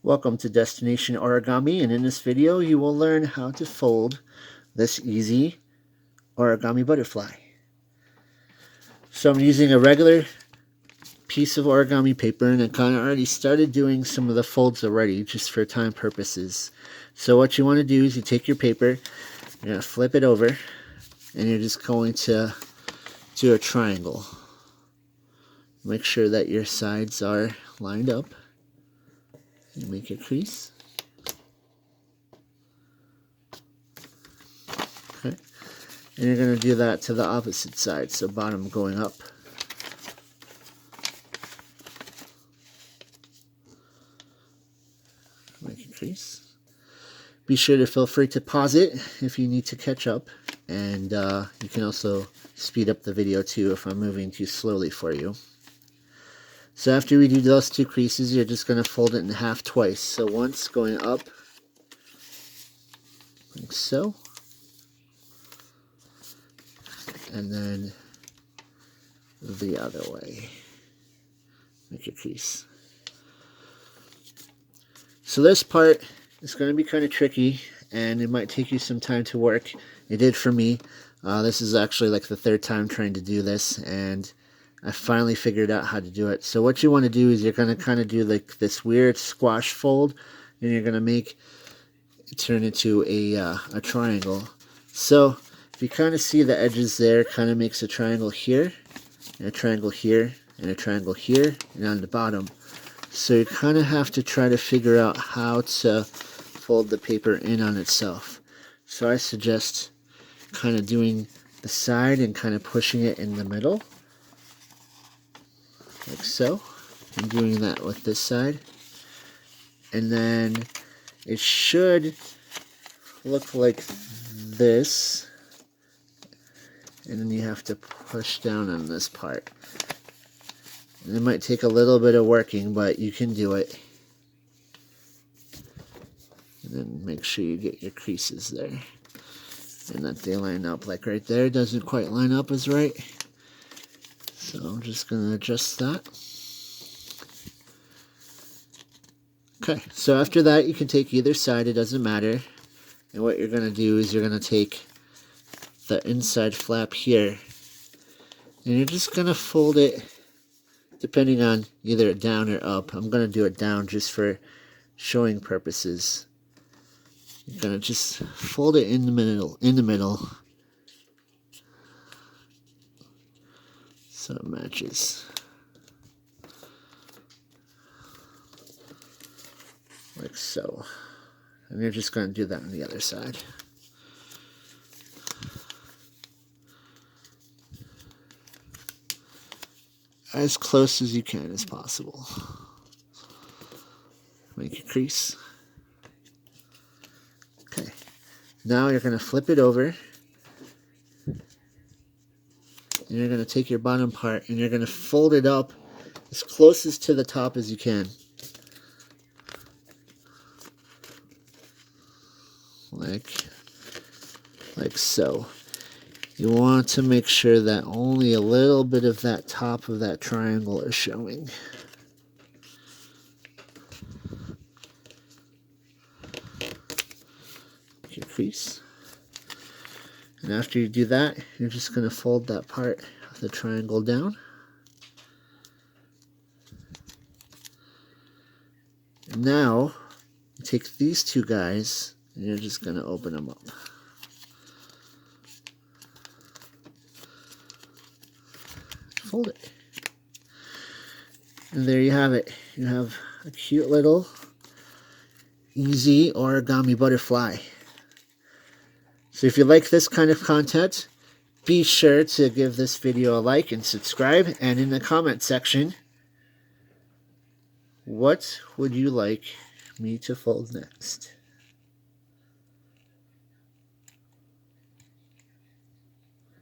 Welcome to Destination Origami, and in this video you will learn how to fold this easy origami butterfly. So I'm using a regular piece of origami paper, and I kind of already started doing some of the folds already just for time purposes. So what you want to do is you take your paper, you're going to flip it over, and you're just going to do a triangle. Make sure that your sides are lined up. You make your crease. Okay. And you're going to do that to the opposite side, so bottom going up. Make a crease. Be sure to feel free to pause it if you need to catch up, and you can also speed up the video too if I'm moving too slowly for you. So after we do those two creases, you're just going to fold it in half twice. So once going up, like so, and then the other way. Make a crease. So this part is going to be kind of tricky, and it might take you some time to work. It did for me. This is actually like the third time trying to do this, and I finally figured out how to do it. So what you want to do is you're going to kind of do like this weird squash fold, and you're going to make it turn into a triangle. So if you kind of see the edges there, kind of makes a triangle here, and a triangle here, and a triangle here, and on the bottom. So you kind of have to try to figure out how to fold the paper in on itself. So I suggest kind of doing the side and kind of pushing it in the middle, like so. I'm doing that with this side, and then it should look like this, and then you have to push down on this part. And it might take a little bit of working, but you can do it. And then make sure you get your creases there, and that they line up. Like right there, doesn't quite line up as right. So I'm just going to adjust that. Okay, so after that you can take either side, it doesn't matter. And what you're going to do is you're going to take the inside flap here, and you're just going to fold it depending on either down or up. I'm going to do it down just for showing purposes. You're going to just fold it in the middle. So it matches. Like so. And you're just going to do that on the other side. As close as you can as possible. Make a crease. Okay. Now you're going to flip it over. And you're going to take your bottom part and you're going to fold it up as closest to the top as you can. Like so. You want to make sure that only a little bit of that top of that triangle is showing. Make your crease. And after you do that, you're just going to fold that part of the triangle down. And now, you take these two guys, and you're just going to open them up. Fold it. And there you have it. You have a cute little easy origami butterfly. So if you like this kind of content, be sure to give this video a like and subscribe. And in the comment section, what would you like me to fold next?